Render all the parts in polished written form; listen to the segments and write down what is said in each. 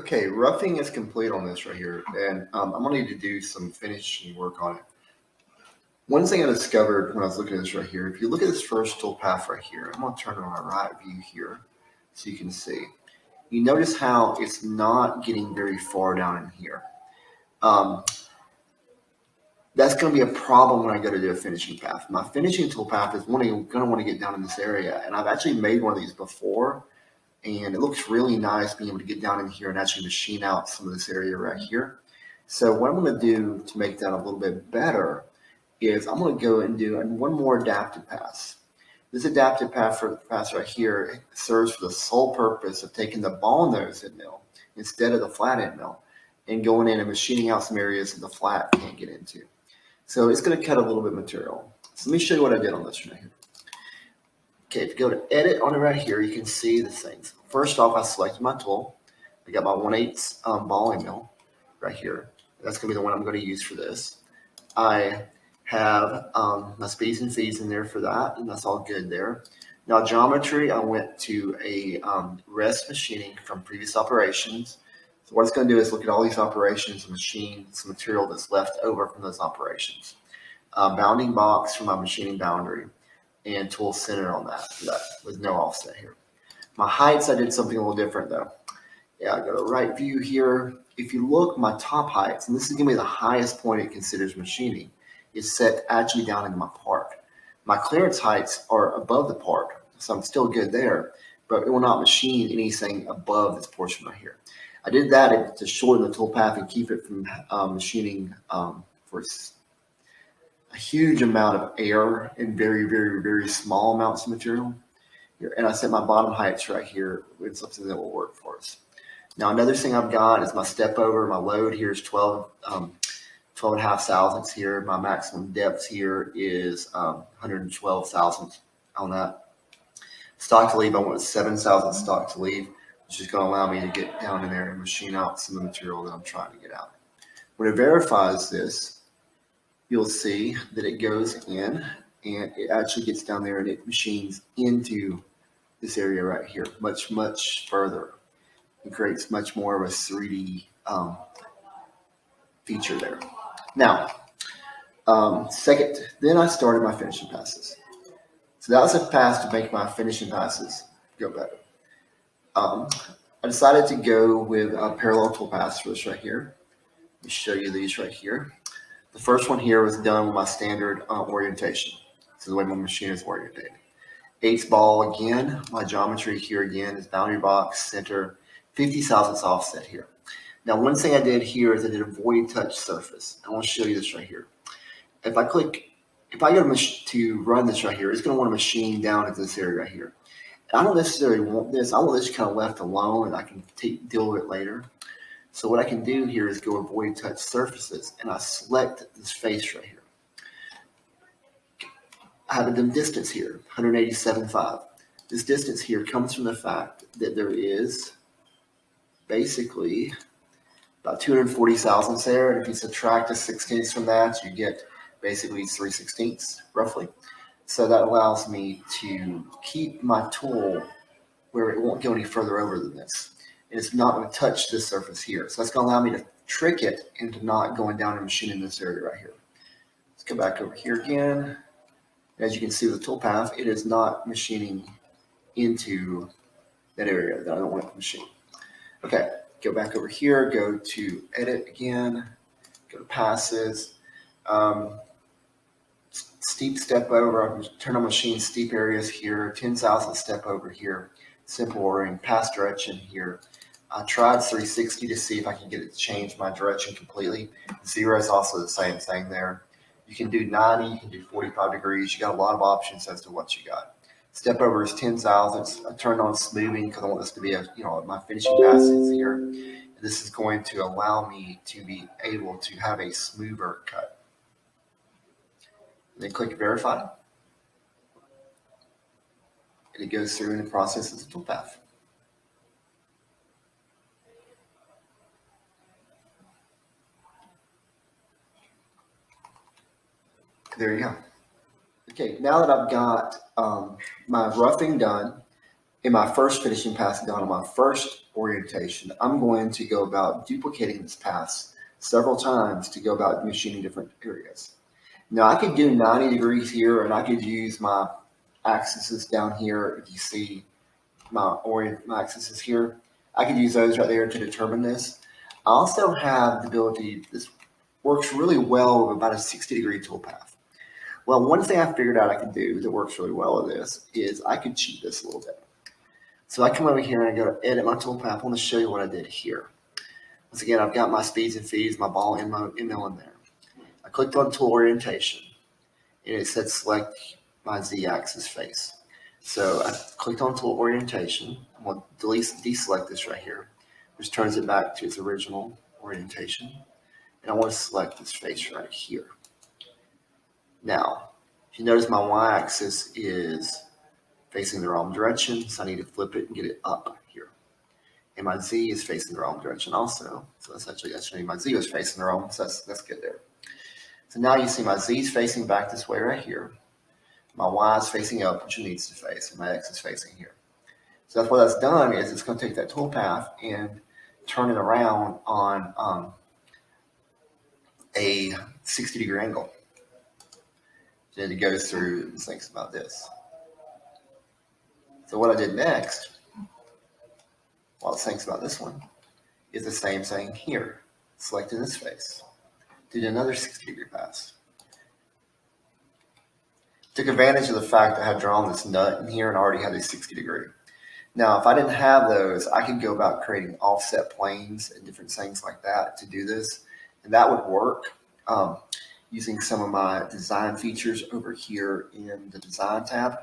Okay, roughing is complete on this right here, and I'm gonna need to do some finishing work on it. One thing I discovered when I was looking at this right here, if you look at this first tool path right here, I'm gonna turn it on my right view here so you can see. You notice how it's not getting very far down in here. Um, that's going to be a problem when I go to do a finishing path. My finishing tool path is going to want to get down in this area, and I've actually made one of these before, and it looks really nice being able to get down in here and actually machine out some of this area right here. So what I'm going to do to make that a little bit better is I'm going to go and do one more adaptive pass. This adaptive pass right here serves for the sole purpose of taking the ball nose head mill instead of the flat end mill and going in and machining out some areas that the flat can't get into. So it's going to cut a little bit of material. So let me show you what I did on this right here. Okay, if you go to edit on it right here, you can see the things. First off, I selected my tool. I got my 1/8 ball and mill right here. That's going to be the one I'm going to use for this. I have my speeds and feeds in there for that, and that's all good there. Now, geometry, I went to a rest machining from previous operations. So what it's going to do is look at all these operations and machine some material that's left over from those operations. Bounding box for my machining boundary and tool center on that with no offset here. My heights, I did something a little different though. Yeah, I go to right view here. If you look, my top heights, and this is going to be the highest point it considers machining, is set actually down into my part. My clearance heights are above the part, so I'm still good there, but it will not machine anything above this portion right here. I did that to shorten the tool path and keep it from machining for a huge amount of air and very, very, very small amounts of material. Here, and I set my bottom heights right here with something that will work for us. Now, another thing I've got is my step over. My load here is 12 and a half thousandths here. My maximum depth here is 112 thousandths on that. Stock to leave, I want 7 thousandths stock to leave, which is going to allow me to get down in there and machine out some of the material that I'm trying to get out. When it verifies this, you'll see that it goes in and it actually gets down there and it machines into this area right here, much, much further. It creates much more of a 3D feature there. Now, second, then I started my finishing passes. So that was a pass to make my finishing passes go better. I decided to go with a parallel tool pass for this right here. Let me show you these right here. The first one here was done with my standard orientation. This is the way my machine is orientated. 8th ball again, my geometry here again is boundary box, center, 50 thousandths offset here. Now, one thing I did here is I did a void touch surface. I want to show you this right here. If I go to run this right here, it's going to want to machine down into this area right here. And I don't necessarily want this. I want this kind of left alone and I can deal with it later. So what I can do here is go avoid touch surfaces and I select this face right here. I have a distance here, 187.5. This distance here comes from the fact that there is basically about 240 thousandths there. And if you subtract a 16th from that, you get basically 3/16 roughly. So that allows me to keep my tool where it won't go any further over than this. And it's not going to touch this surface here. So that's going to allow me to trick it into not going down and machining this area right here. Let's go back over here again. As you can see with the tool path, it is not machining into that area that I don't want it to machine. Okay, go back over here, go to edit again, go to passes. Steep step over, turn on machine steep areas here, 10 thousandths step over here, simple ordering, pass direction here. I tried 360 to see if I can get it to change my direction completely. 0 is also the same thing there. You can do 90, you can do 45 degrees. You got a lot of options as to what you got. Step over is 10 thousandths. I turned on smoothing because I want this to be my finishing passes here. And this is going to allow me to be able to have a smoother cut. And then click verify. And it goes through and it processes the tool path. There you go. Okay, now that I've got my roughing done, in my first finishing pass done on my first orientation, I'm going to go about duplicating this pass several times to go about machining different areas. Now I could do 90 degrees here, and I could use my axes down here. If you see my axes here, I could use those right there to determine this. I also have the ability, this works really well with about a 60-degree toolpath. Well, one thing I figured out I could do that works really well with this is I could cheat this a little bit. So I come over here and I go to edit my toolpath. I want to show you what I did here. Once again, I've got my speeds and feeds, my ball and my mill in there. I clicked on tool orientation and it said select my Z-axis face. So I clicked on tool orientation. I'm going to deselect this right here, which turns it back to its original orientation. And I want to select this face right here. Now, if you notice my Y-axis is facing the wrong direction, so I need to flip it and get it up here. And my Z is facing the wrong direction also. So that's actually my Z was facing the wrong, so that's good there. So now you see my Z is facing back this way right here. My Y is facing up, which it needs to face, and my X is facing here. So that's what that's done is it's going to take that toolpath and turn it around on a 60-degree angle. Then it goes through and thinks about this. So what I did next, while it thinks about this one, is the same thing here. Selected this face. Did another 60-degree pass. Took advantage of the fact that I had drawn this nut in here and already had a 60-degree. Now, if I didn't have those, I could go about creating offset planes and different things like that to do this. And that would work using some of my design features over here in the design tab.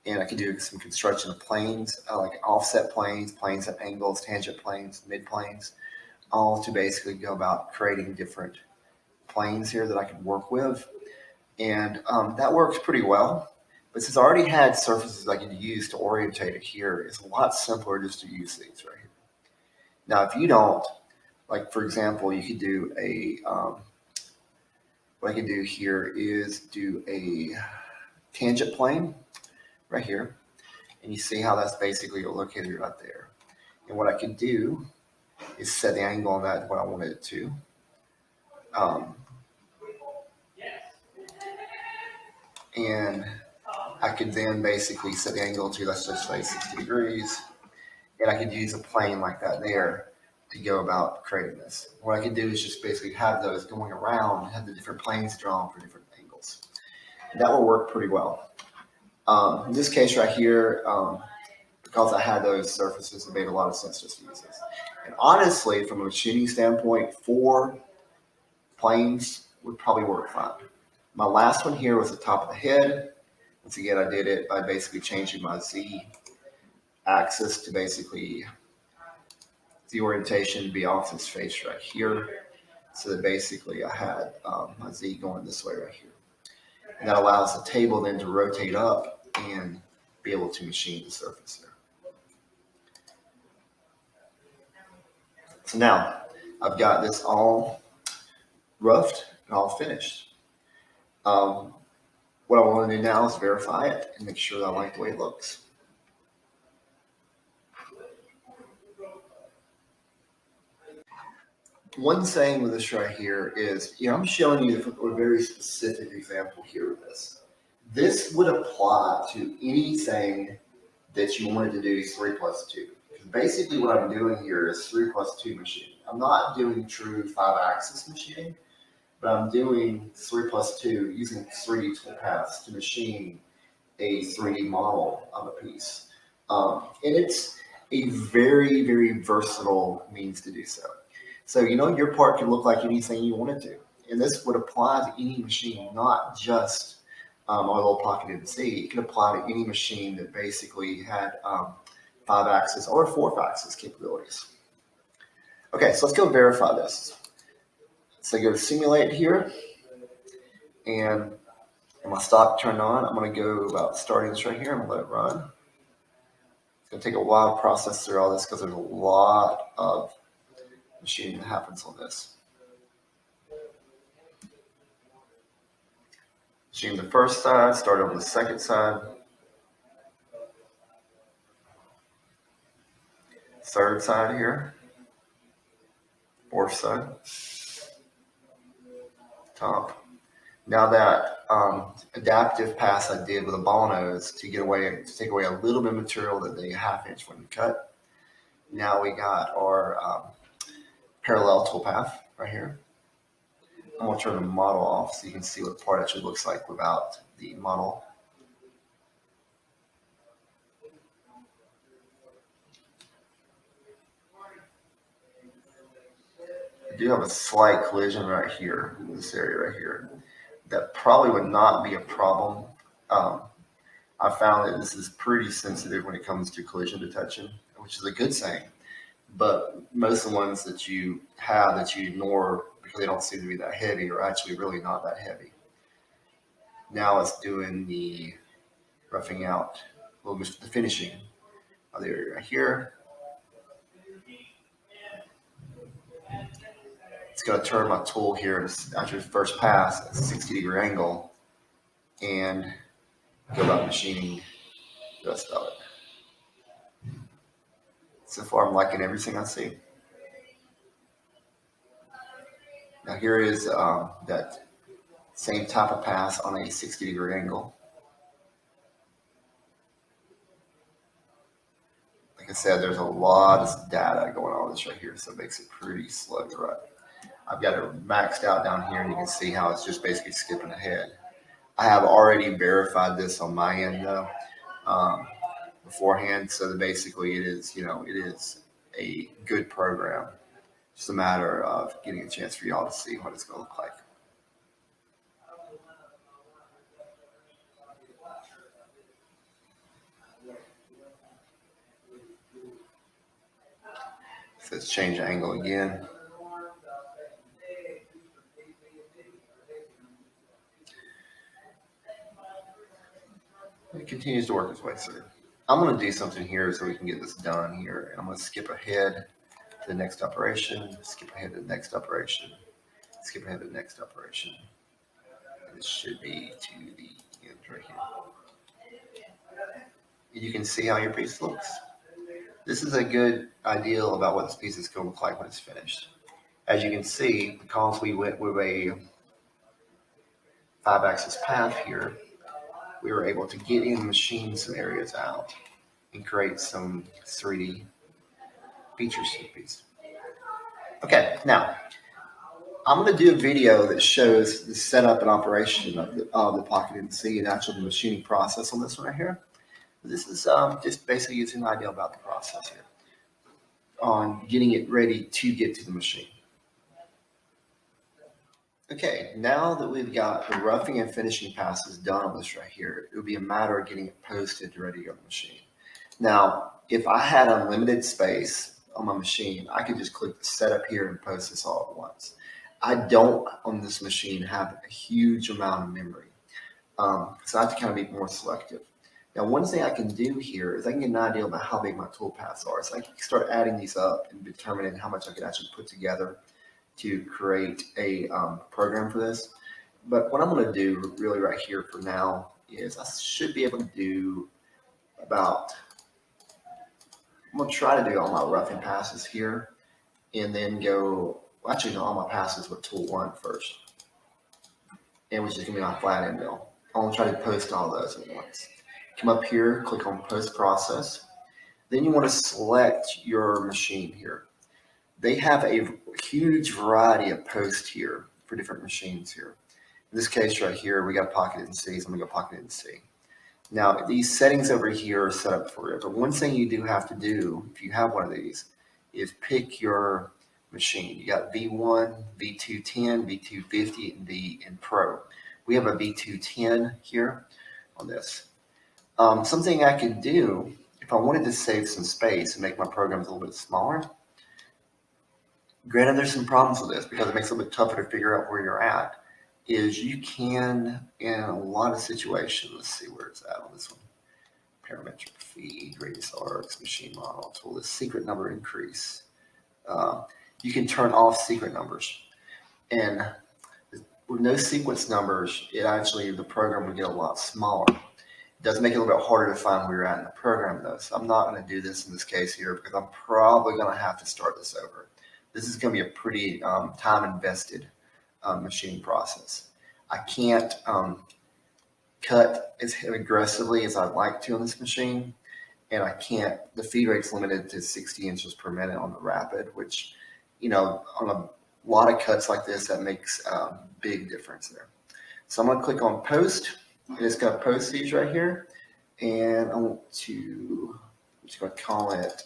And I could do some construction of planes, like offset planes, planes at angles, tangent planes, mid planes, all to basically go about creating different planes here that I could work with. And that works pretty well. But since I already had surfaces I could use to orientate it here, it's a lot simpler just to use these right here. Now, if you don't, like for example, you could do what I can do here is do a tangent plane right here. And you see how that's basically located right there. And what I can do is set the angle on that what I wanted it to. And I could then basically set the angle to, let's just say 60 degrees. And I could use a plane like that there to go about creating this. What I could do is just basically have those going around, have the different planes drawn for different angles. And that will work pretty well. In this case right here, because I had those surfaces, it made a lot of sense just to use this. And honestly, from a machining standpoint, 4 planes would probably work fine. My last one here was the top of the head. Once again, I did it by basically changing my Z axis to basically the orientation be off this face right here. So that basically I had my Z going this way right here. And that allows the table then to rotate up and be able to machine the surface there. So now I've got this all roughed and all finished. What I want to do now is verify it and make sure that I like the way it looks. One thing with this right here is, I'm showing you a very specific example here of this. This would apply to anything that you wanted to do 3 plus 2. Because basically what I'm doing here is 3 plus 2 machining. I'm not doing true 5-axis machining, but I'm doing 3 plus 2 using 3D toolpaths to machine a 3D model of a piece. And it's a very, very versatile means to do so. So, your part can look like anything you want it to. And this would apply to any machine, not just our little pocket MC. It can apply to any machine that basically had 5-axis or 4-axis capabilities. Okay, so let's go verify this. So go to simulate here, and my stock turned on. I'm going to go about starting this right here. I'm going to let it run. It's going to take a while to process through all this because there's a lot of machining that happens on this. Machine the first side, start over the second side. third side here, fourth side, top. Now that adaptive pass I did with a ball nose to take away a little bit of material that the 1/2 inch wouldn't cut. Now we got our parallel toolpath right here. I'm going to turn the model off so you can see what the part actually looks like without the model. I do have a slight collision right here in this area right here. That probably would not be a problem. I found that this is pretty sensitive when it comes to collision detection, which is a good thing. But most of the ones that you have that you ignore because they don't seem to be that heavy are actually really not that heavy. Now it's doing the roughing out, the finishing of the area right here. It's going to turn my tool here after the first pass at a 60-degree angle and go about machining the rest of it. So far, I'm liking everything I see. Now here is that same type of pass on a 60-degree angle. Like I said, there's a lot of data going on this right here, so it makes it pretty slow to run. I've got it maxed out down here, and you can see how it's just basically skipping ahead. I have already verified this on my end though beforehand, so that basically it is a good program. Just a matter of getting a chance for y'all to see what it's going to look like. So let's change the angle again. It continues to work its way through. I'm going to do something here so we can get this done here. And I'm going to skip ahead to the next operation, skip ahead to the next operation, skip ahead to the next operation. And this should be to the end right here. You can see how your piece looks. This is a good ideal about what this piece is going to look like when it's finished. As you can see, because we went with a 5-axis path here, we were able to get in, machine some areas out, and create some 3D features to the piece. Okay, now I'm going to do a video that shows the setup and operation of the pocket NC and actually the machining process on this one right here. This is just basically using an idea about the process here on getting it ready to get to the machine. Okay, now that we've got the roughing and finishing passes done on this right here, it would be a matter of getting it posted ready to go to the machine. Now, if I had unlimited space on my machine, I could just click setup here and post this all at once. I don't on this machine have a huge amount of memory, so I have to kind of be more selective. Now, one thing I can do here is I can get an idea about how big my tool paths are. So I can start adding these up and determining how much I can actually put together to create a program for this. But what I'm going to do really right here for now is I should be able to do about, I'm going to try to do all my roughing passes here and then go, well, actually do all my passes with tool 1 first, and which is going to be my flat end mill. I'm going to try to post all those at once. Come up here, click on post process. Then you want to select your machine here. They have a huge variety of posts here for different machines here. In this case right here, we got pocket NC, so I'm going to go pocket NC. Now, these settings over here are set up for it, but one thing you do have to do, if you have one of these, is pick your machine. You got V1, V210, V250, and Pro. We have a V210 here on this. Something I could do, if I wanted to save some space and make my programs a little bit smaller, granted there's some problems with this because it makes it a little bit tougher to figure out where you're at, is you can, in a lot of situations, let's see where it's at on this one, parametric feed, radius arcs, machine model, tool list, secret number increase. You can turn off secret numbers. And with no sequence numbers, the program would get a lot smaller. It does make it a little bit harder to find where you're at in the program though. So I'm not going to do this in this case here because I'm probably going to have to start this over. This is going to be a pretty time invested machining process. I can't cut as aggressively as I'd like to on this machine, and I can't, the feed rate's limited to 60 inches per minute on the rapid, which, you know, on a lot of cuts like this, that makes a big difference there. So I'm going to click on post, and it's going to post these right here, and I'm just going to call it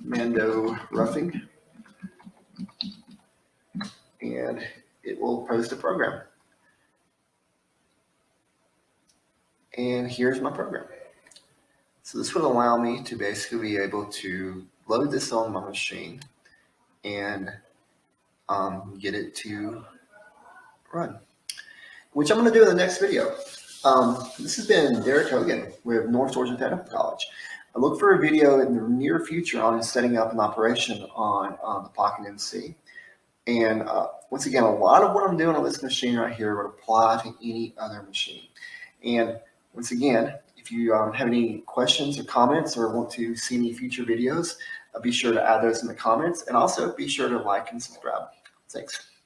Mando roughing, and it will post a program. And here's my program. So this would allow me to basically be able to load this on my machine and get it to run, which I'm going to do in the next video. This has been Derrick Hogan with North Georgia Technical College. I look for a video in the near future on setting up an operation on the Pocket NC. And once again, a lot of what I'm doing on this machine right here would apply to any other machine. And once again, if you have any questions or comments or want to see any future videos, be sure to add those in the comments, and also be sure to like and subscribe. Thanks.